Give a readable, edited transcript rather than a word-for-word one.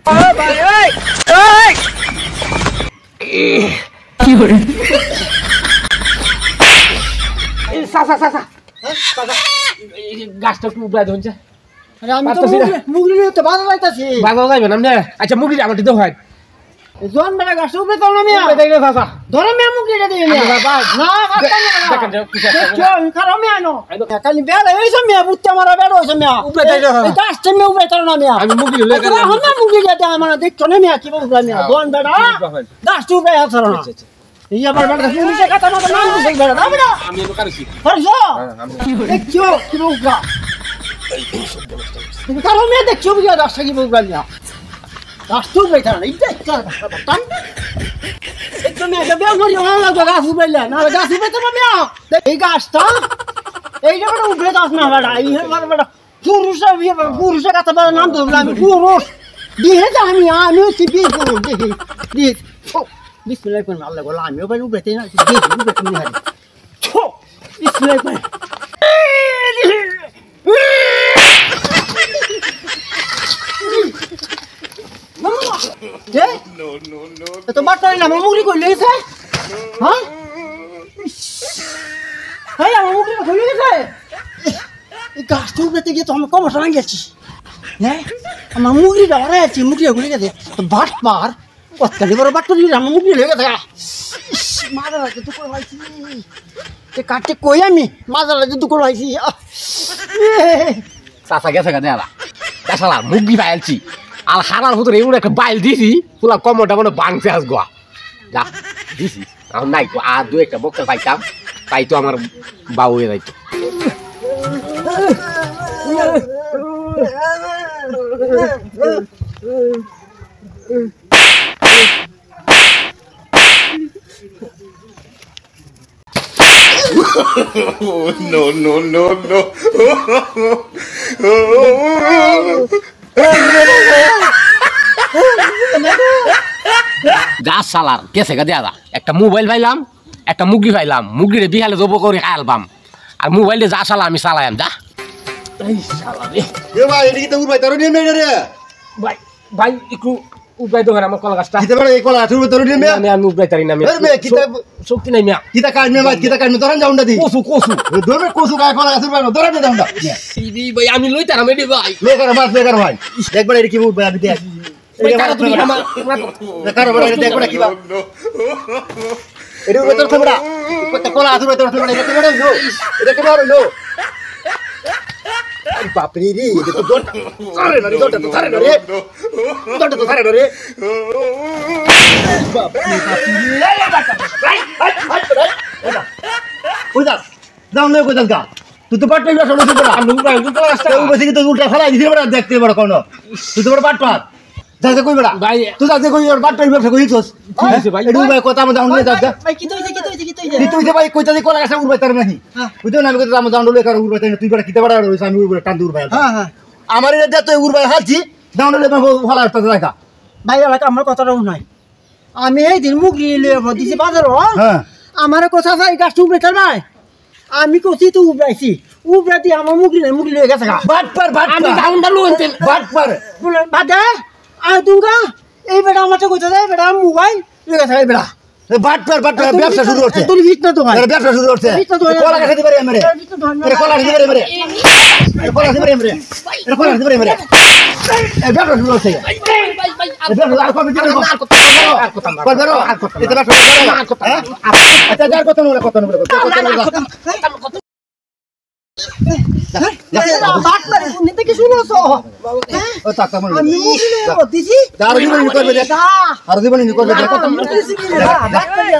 ভাই এই এই কি করে সাসা সাসা গাছটা একটু উপরে ধরছে আরে আমি তো মুগলি নিতে বাজার যাইতাছি বাজার যাইবেন আপনি আচ্ছা মুগলি আমার দিতে হয় জন বেটা গাছটা উপরে তো না মিয়া দেখলে সাসা ধরে মিয়া মুগলিটা দিই মিয়া বাবা না কথা না দেখেন কিছু চল খারাপ মিয়া নো খালি বেলা হইছে মিয়া বুত্তে মারা বেলা হইছে মিয়া উপরে যাইতে হয় এই গাছটা মিয়া উপরে তো না মিয়া আমি মুগলি লই তোরা হন না মুগলি দিতে আমার দেখছো না মিয়া কি বলছ মিয়া জন বেটা গাছটা উপরে আছে না এই আমার বেটা পুলিশে কথা না না বুঝে বেটা না বেটা আমি এলো কারছি হরজো দেখছো কি বলছ তুমি কারো মিয়া দেখছো বুঝা গাছটা কি বলছ মিয়া গাছটা উপরে তো না এইটা কার তুমি এটা বেল করি না গাছ উপরে না গাছ উপরে তো মিয়া এই গাছটা এই যে বড় উপরে গাছ না বড় এই বড় পুরুষের কথা বড় নাম তো আমি পুরুষ দিয়ে যা আমি হচ্ছি বিয়ে পুরুষ দেখি দিয়ে বিসমিল্লাহ করে আল্লাহ বলে আমি ওখানে উপরে না দেখি উপরে তুমি হারি বিসমিল্লাহ করে তো বাটাই না মুগলি কইলে গেছে হ্যাঁ হ্যাঁ আমার মুগলি কইলে গেছে এই গাছটা উপরে গিয়ে তো আমি কম সময় গেছি হ্যাঁ আমার মুগলি ধরে আছে মুগলি কইলে গেছে তো বাট পার কতকালি বড় বাট কইলে আমার মুগলি লেগে গেছে মারা লাগে তো কই হইছি তে কাটে কই আমি মারা লাগে তো কই হইছি সাসা গেছে গা দেলা দেখালা মুগলি বাইলছি আর হারার ভিতরে এমন একটা বাইল দিছি পুরা কমরটা মানে ভাঙছে আস গোয়া যা দিছি এখন নাই আর দু একটা বক্তা পাইতাম তাই তো আমার বাবু হয়ে যাইতো No, no, no, no. যা সালার গেছে গা দেয়া একটা মোবাইল পাইলাম একটা মুগলি পাইলাম মুগলিরে বিহালে জব করে খাইলাম আর মোবাইলে যা সালা আমি চালাইম যা এই শালা রে এ ভাই এদিকে তো উড়বাই তোর নিয়ে মেরে রে ভাই ভাই একটু উপায় তো আমার কলা গাছটা কিতে বড় এই কলা তুই তোর নিয়ে মেরে আমি উপায় তারি না এর মে কিতে শক্তি নাই মিয়া কিতা কাজ মে ভাই কিতা কাজ মে তোরা যাউন্ডা দি কোসু কোসু ধরে কোসু গায় কলা আছে ভাই তোরা দে যাউন্ডা সিবি ভাই আমি লই তারাম এডি ভাই লে কর ভাই দেখ বড় এদিকে উড়বাই আমি দেখ ভাই তারা তুমি আমার দেখ বড় দেখ বড় কি বা এডি উড়বাই তোর থবড়া কত কলা আছে তোর থবড়া এটা বড় লো এটা বড় লো বাপরে রে এটা তো দোটা আরে না রে দোটা তো ধরে না রে দোটা তো ধরে না রে বাপরে কই যা যাও না কই যা তুই তো পাটপাই না শুনছিস বড় আমি উল্টা উল্টা রাস্তা ও বেশি তো উল্টা ফলাই দিছিস বড় দেখতে বড় কোন তুই তো বড় পাটপাত যা যা কই বড় ভাই তুই যা কই ওর পাটপাই ব্যবসা কইছস ঠিক আছে ভাই এডু ভাই কথা আমরা জানলে যা ভাই কি তৈছে তুই যে ভাই কইতা দি কোলা গাছে উড়বাই তার নাহি তুই তো না আমি কইতা আমরা জানলে কার উড়বাই তাই তুই বড় কিতে বড় রইছ আমি উড়বাই টান উড়বাই হ্যাঁ হ্যাঁ আমার এটা তুই উড়বাই হালছি জানলে ভালো আসতে দেখা ভাই এলাকা আমার কথাটাও নাই আমি এই দিন মুগলি লিয়ে দিছি বাজার হ্যাঁ আমার কথা আছে এই গাছটা উপরে ভাই আমি কইছি তো উপরাইছি উপরে দিয়ে আমার মুগলি নাই মুগলি হয়ে গেছে বাটপার আমি ডাউনটা লইতে বাটপার বাদে আয় তুঙ্গা এই বেটা আমাকে কইতে দেয় বেটা মোবাইল হয়ে গেছে এই বেটা বাটপার ব্যবসা শুরু করছে তুই ভিত না তো ভাই ব্যবসা শুরু করছে কলা খেতে পারি আমরা কলা খেতে পারি আমরা কলা খেতে পারি আমরা কলা খেতে পারি আমরা ব্যবসা শুরু করছে আর কত দিন আর কত এটা ব্যবসা আচ্ছা যার কত নড়ে কত নড়ে কত বাট মারে নিতে কি শুনছো ও টাকা মনে আমি মুগলি দিছি আর জীবন করবে আর জীবন করবে কত মুগলি দিছি না বাট মারে